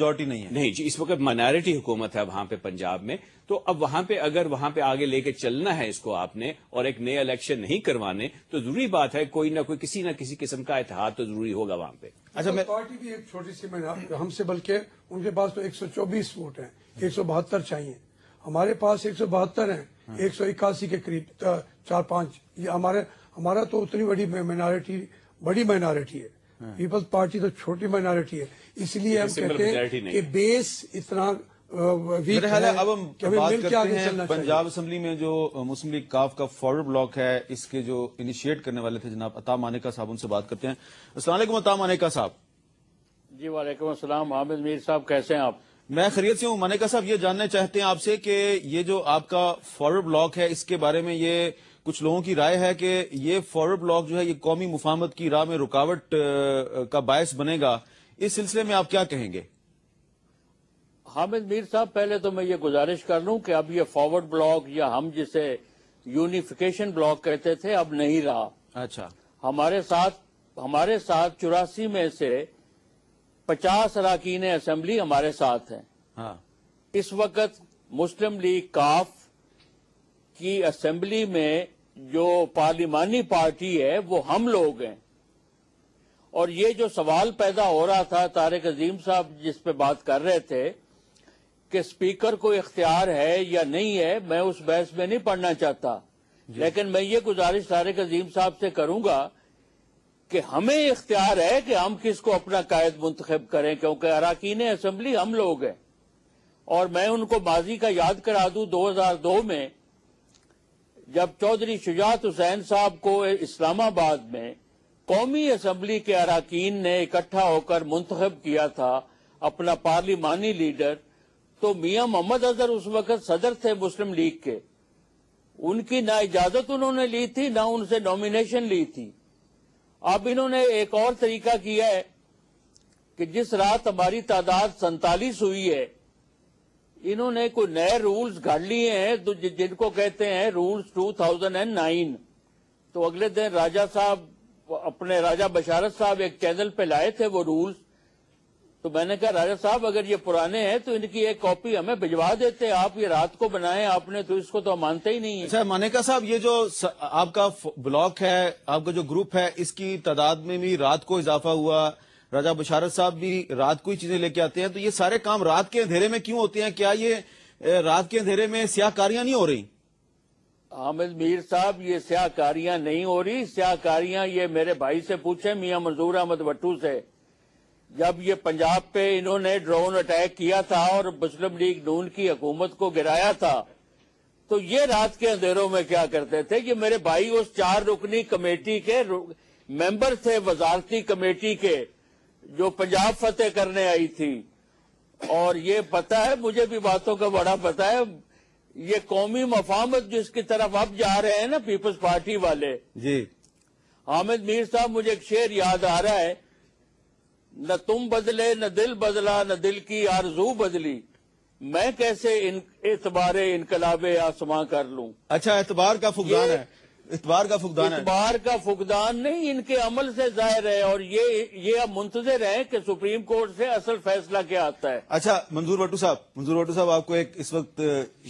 Majority نہیں ہے؟ نہیں جی، اس وقت مائنارٹی حکومت ہے وہاں پہ پنجاب میں، تو اب وہاں پہ اگر وہاں پہ آگے لے کے چلنا ہے اس کو آپ نے اور ایک نئے الیکشن نہیں کروانے، تو ضروری بات ہے کوئی نہ کوئی کسی نہ کسی قسم کا اتحاد تو ضروری ہوگا وہاں پہ۔ اچھا، پارٹی بھی ایک چھوٹی سی ہم سے، بلکہ ان کے پاس تو 124 ووٹ ہیں، 172 چاہیے، ہمارے پاس 172 ہیں، 181 کے قریب 4-5، یہ ہمارا تو اتنی بڑی مائنارٹی ہے، پیپلز پارٹی تو چھوٹی مائنارٹی ہے، اس لیے ہم کہتے ہیں کہ بیس اتنا ویک ہے۔ اب ہم بات کرتے ہیں پنجاب اسمبلی میں جو مسلم لیگ کاف کا فارورڈ بلاک ہے، اس کے جو انیشیٹ کرنے والے تھے جناب عطا مانیکا صاحب، ان سے بات کرتے ہیں۔ السلام علیکم عطا مانیکا صاحب۔ جی وعلیکم السلام، حامد میر صاحب کیسے ہیں آپ؟ میں خیریت سے ہوں۔ مانیکا صاحب، یہ جاننا چاہتے ہیں آپ سے کہ یہ جو آپ کا فارورڈ بلاک ہے، اس کے بارے میں یہ کچھ لوگوں کی رائے ہے کہ یہ فارورڈ بلاک جو ہے یہ قومی مفاہمت کی راہ میں رکاوٹ کا باعث بنے گا، اس سلسلے میں آپ کیا کہیں گے؟ حامد میر صاحب، پہلے تو میں یہ گزارش کر لوں کہ اب یہ فارورڈ بلاک یا ہم جسے یونیفیکیشن بلاک کہتے تھے اب نہیں رہا۔ اچھا، ہمارے ساتھ 84 میں سے 50 اراکین اسمبلی ہمارے ساتھ ہیں۔ ہاں، اس وقت مسلم لیگ کاف کی اسمبلی میں جو پارلیمانی پارٹی ہے وہ ہم لوگ ہیں، اور یہ جو سوال پیدا ہو رہا تھا طارق عظیم صاحب جس پہ بات کر رہے تھے کہ اسپیکر کو اختیار ہے یا نہیں ہے، میں اس بحث میں نہیں پڑھنا چاہتا، لیکن میں یہ گزارش طارق عظیم صاحب سے کروں گا کہ ہمیں اختیار ہے کہ ہم کس کو اپنا قائد منتخب کریں، کیونکہ اراکین اسمبلی ہم لوگ ہیں۔ اور میں ان کو ماضی کا یاد کرا دوں، 2002 میں جب چودھری شجاعت حسین صاحب کو اسلام آباد میں قومی اسمبلی کے اراکین نے اکٹھا ہو کر منتخب کیا تھا اپنا پارلیمانی لیڈر، تو میاں محمد اظہر اس وقت صدر تھے مسلم لیگ کے، ان کی نہ اجازت انہوں نے لی تھی نہ ان سے نامینیشن لی تھی۔ اب انہوں نے ایک اور طریقہ کیا ہے کہ جس رات ہماری تعداد 47 ہوئی ہے، انہوں نے کوئی نئے رولز گھڑ لیے ہیں جن کو کہتے ہیں رولز 2009۔ تو اگلے دن راجہ بشارت صاحب ایک چینل پہ لائے تھے وہ رولز، تو میں نے کہا راجہ صاحب اگر یہ پرانے ہیں تو ان کی ایک کاپی ہمیں بھجوا دیتے، آپ یہ رات کو بنائے آپ نے، تو اس کو تو ہم مانتے ہی نہیں ہیں۔ اچھا مانیکا صاحب، یہ جو آپ کا بلاک ہے، آپ کا جو گروپ ہے، اس کی تعداد میں بھی رات کو اضافہ ہوا، راجہ بشارت صاحب بھی رات کو ہی چیزیں لے کے آتے ہیں، تو یہ سارے کام رات کے اندھیرے میں کیوں ہوتے ہیں؟ کیا یہ رات کے اندھیرے میں سیاہ کاریاں نہیں ہو رہی؟ حامد میر صاحب، یہ سیاہ کاریاں نہیں ہو رہی، سیاہ کاریاں یہ میرے بھائی سے پوچھیں، میاں منظور احمد وٹو سے۔ جب یہ پنجاب پہ انہوں نے ڈرون اٹیک کیا تھا اور مسلم لیگ نون کی حکومت کو گرایا تھا، تو یہ رات کے اندھیروں میں کیا کرتے تھے؟ یہ میرے بھائی اس 4 رکنی کمیٹی کے ممبر تھے، وزارتی کمیٹی کے، جو پنجاب فتح کرنے آئی تھی، اور یہ پتہ ہے مجھے بھی باتوں کا بڑا پتہ ہے۔ یہ قومی مفاہمت جس کی طرف اب جا رہے ہیں نا پیپلز پارٹی والے، جی حامد میر صاحب مجھے ایک شعر یاد آ رہا ہے، نہ تم بدلے نہ دل بدلا نہ دل کی آرزو بدلی، میں کیسے اعتبار انقلاب آسماں کر لوں۔ اچھا، اعتبار کا فقدان ہے، اعتبار کا فقدان ہے، اعتبار کا فقدان نہیں، ان کے عمل سے ظاہر ہے، اور یہ اب منتظر ہیں کہ سپریم کورٹ سے اصل فیصلہ کیا آتا ہے۔ اچھا منظور وٹو صاحب، آپ کو ایک اس وقت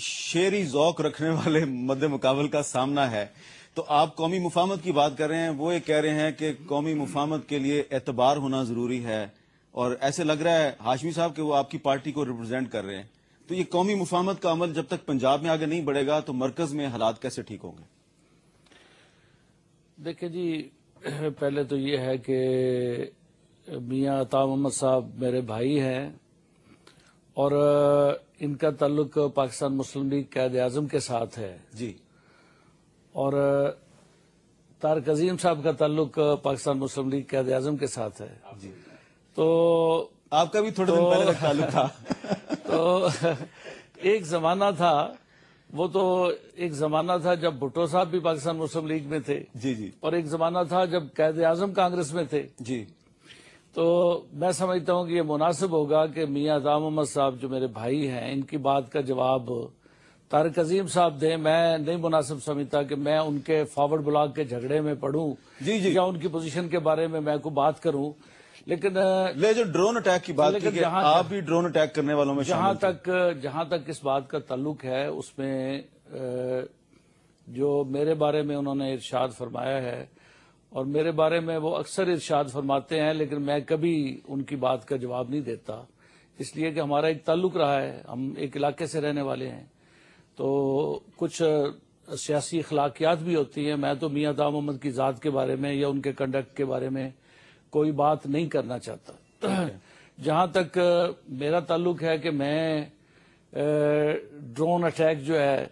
شعری ذوق رکھنے والے مد مقابل کا سامنا ہے، تو آپ قومی مفاہمت کی بات کر رہے ہیں، وہ یہ کہہ رہے ہیں کہ قومی مفاہمت کے لیے اعتبار ہونا ضروری ہے، اور ایسے لگ رہا ہے ہاشمی صاحب کہ وہ آپ کی پارٹی کو ریپرزینٹ کر رہے ہیں، تو یہ قومی مفاہمت کا عمل جب تک پنجاب میں آگے نہیں بڑھے گا تو مرکز میں حالات کیسے ٹھیک ہوں گے؟ دیکھیں جی، پہلے تو یہ ہے کہ میاں عطا محمد صاحب میرے بھائی ہیں، اور ان کا تعلق پاکستان مسلم لیگ قائد اعظم کے ساتھ ہے جی، اور طارق عظیم صاحب کا تعلق پاکستان مسلم لیگ قائد اعظم کے ساتھ ہے جی، تو آپ کا بھی تھوڑے دن پہلے تک تعلق تھا۔ تو ایک زمانہ تھا، وہ تو ایک زمانہ تھا جب بھٹو صاحب بھی پاکستان مسلم لیگ میں تھے، جی جی، اور ایک زمانہ تھا جب قائد اعظم کانگریس میں تھے۔ جی، تو میں سمجھتا ہوں کہ یہ مناسب ہوگا کہ میاں عطا محمد صاحب جو میرے بھائی ہیں، ان کی بات کا جواب طارق عظیم صاحب دیں۔ میں نہیں مناسب سمجھتا کہ میں ان کے فارورڈ بلاک کے جھگڑے میں پڑھوں جی جی، یا ان کی پوزیشن کے بارے میں کوئی بات کروں، لیکن لے جو ڈرون اٹیک کی بات کی لیکن کہ آپ بھی ڈرون اٹیک کرنے والوں میں شامل تھے۔ جہاں تک اس بات کا تعلق ہے، اس میں جو میرے بارے میں انہوں نے ارشاد فرمایا ہے، اور میرے بارے میں وہ اکثر ارشاد فرماتے ہیں، لیکن میں کبھی ان کی بات کا جواب نہیں دیتا، اس لیے کہ ہمارا ایک تعلق رہا ہے، ہم ایک علاقے سے رہنے والے ہیں، تو کچھ سیاسی اخلاقیات بھی ہوتی ہیں۔ میں تو میاں عطا محمد کی ذات کے بارے میں یا ان کے کنڈکٹ کے بارے میں کوئی بات نہیں کرنا چاہتا۔ جہاں تک میرا تعلق ہے کہ میں ڈرون اٹیک جو ہے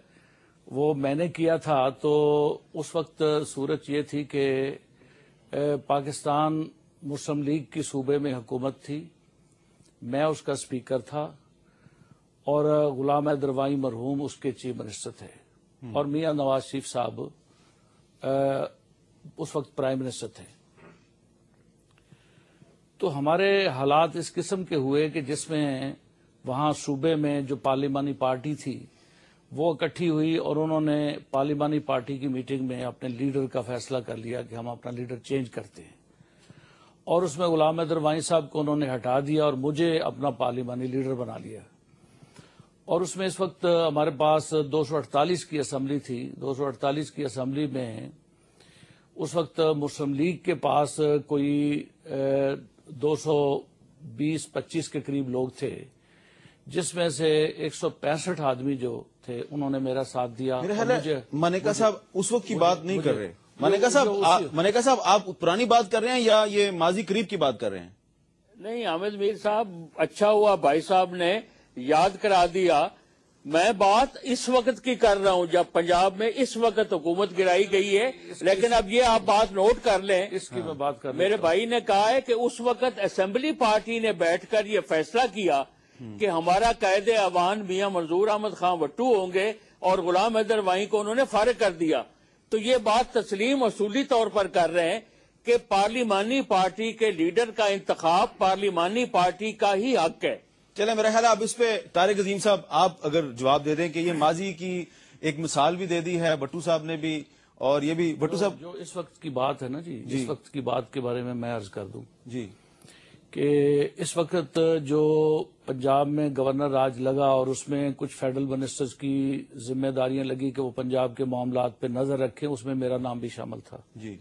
وہ میں نے کیا تھا، تو اس وقت صورت یہ تھی کہ پاکستان مسلم لیگ کی صوبے میں حکومت تھی، میں اس کا اسپیکر تھا، اور غلام حیدر مرحوم اس کے چیف منسٹر تھے، اور میاں نواز شریف صاحب اس وقت پرائم منسٹر تھے۔ تو ہمارے حالات اس قسم کے ہوئے کہ جس میں وہاں صوبے میں جو پارلیمانی پارٹی تھی وہ اکٹھی ہوئی، اور انہوں نے پارلیمانی پارٹی کی میٹنگ میں اپنے لیڈر کا فیصلہ کر لیا کہ ہم اپنا لیڈر چینج کرتے ہیں، اور اس میں غلام حیدر صاحب کو انہوں نے ہٹا دیا اور مجھے اپنا پارلیمانی لیڈر بنا لیا۔ اور اس میں اس وقت ہمارے پاس 248 کی اسمبلی تھی۔ 248 کی اسمبلی میں اس وقت مسلم لیگ کے پاس کوئی 220-25 کے قریب لوگ تھے، جس میں سے 165 آدمی جو تھے انہوں نے میرا ساتھ دیا۔ میرا خیال ہے منیکا صاحب اس وقت کی بات نہیں کر رہے۔ منیکا صاحب آپ پرانی بات کر رہے ہیں یا یہ ماضی قریب کی بات کر رہے ہیں؟ نہیں حامد میر صاحب، اچھا ہوا بھائی صاحب نے یاد کرا دیا۔ میں بات اس وقت کی کر رہا ہوں جب پنجاب میں اس وقت حکومت گرائی گئی ہے، لیکن اب یہ آپ بات نوٹ کر لیں۔ اس کی میں بات کر میرے بھائی نے کہا ہے کہ اس وقت اسمبلی پارٹی نے بیٹھ کر یہ فیصلہ کیا کہ ہمارا قائد اعوان میاں منظور احمد خان وٹو ہوں گے، اور غلام حیدر کو انہوں نے فارغ کر دیا۔ تو یہ بات تسلیم اصولی طور پر کر رہے ہیں کہ پارلیمانی پارٹی کے لیڈر کا انتخاب پارلیمانی پارٹی کا ہی حق ہے۔ چلیں میرا خیال ہے اب اس پہ طارق عظیم صاحب آپ اگر جواب دے دیں کہ یہ ماضی کی ایک مثال بھی دے دی ہے بھٹو صاحب نے بھی، اور یہ بھی بھٹو صاحب جو اس وقت کی بات ہے نا جی، اس وقت کی بات کے بارے میں عرض کر دوں جی کہ اس وقت جو پنجاب میں گورنر راج لگا اور اس میں کچھ فیڈرل منسٹرز کی ذمہ داریاں لگی کہ وہ پنجاب کے معاملات پہ نظر رکھیں، اس میں میرا نام بھی شامل تھا۔ جی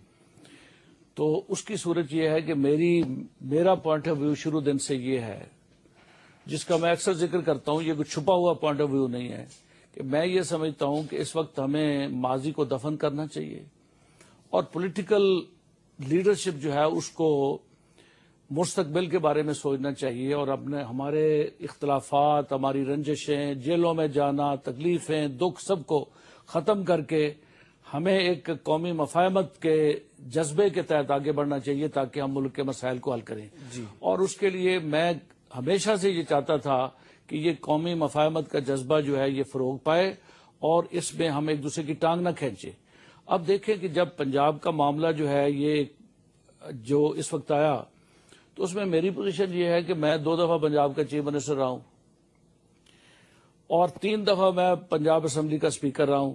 تو اس کی صورت یہ ہے کہ میرا پوائنٹ آف ویو شروع دن سے یہ ہے، جس کا میں اکثر ذکر کرتا ہوں، یہ کوئی چھپا ہوا پوائنٹ آف ویو نہیں ہے، کہ میں یہ سمجھتا ہوں کہ اس وقت ہمیں ماضی کو دفن کرنا چاہیے، اور پولیٹیکل لیڈرشپ جو ہے اس کو مستقبل کے بارے میں سوچنا چاہیے، اور ہمارے اختلافات، ہماری رنجشیں، جیلوں میں جانا، تکلیفیں، دکھ سب کو ختم کر کے ہمیں ایک قومی مفاہمت کے جذبے کے تحت آگے بڑھنا چاہیے تاکہ ہم ملک کے مسائل کو حل کریں۔ اور اس کے لیے میں ہمیشہ سے یہ چاہتا تھا کہ یہ قومی مفاہمت کا جذبہ جو ہے یہ فروغ پائے، اور اس میں ہم ایک دوسرے کی ٹانگ نہ کھینچے۔ اب دیکھیں کہ جب پنجاب کا معاملہ جو ہے یہ جو اس وقت آیا، تو اس میں میری پوزیشن یہ ہے کہ میں 2 دفعہ پنجاب کا چیف منسٹر رہا ہوں، اور 3 دفعہ میں پنجاب اسمبلی کا اسپیکر رہا ہوں۔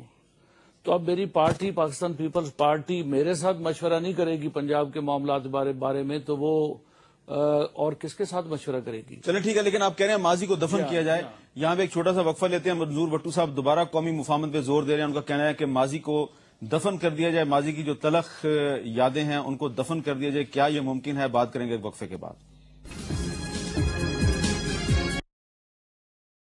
تو اب میری پارٹی پاکستان پیپلز پارٹی میرے ساتھ مشورہ نہیں کرے گی پنجاب کے معاملات بارے میں، تو وہ اور کس کے ساتھ مشورہ کرے گی؟ چلیں ٹھیک ہے، لیکن آپ کہہ رہے ہیں ماضی کو دفن کیا جائے۔ یہاں پہ ایک چھوٹا سا وقفہ لیتے ہیں۔ منظور بھٹو صاحب دوبارہ قومی مفاہمت پہ زور دے رہے ہیں، ان کا کہنا ہے کہ ماضی کو دفن کر دیا جائے، ماضی کی جو تلخ یادیں ہیں ان کو دفن کر دیا جائے۔ کیا یہ ممکن ہے؟ بات کریں گے ایک وقفے کے بعد۔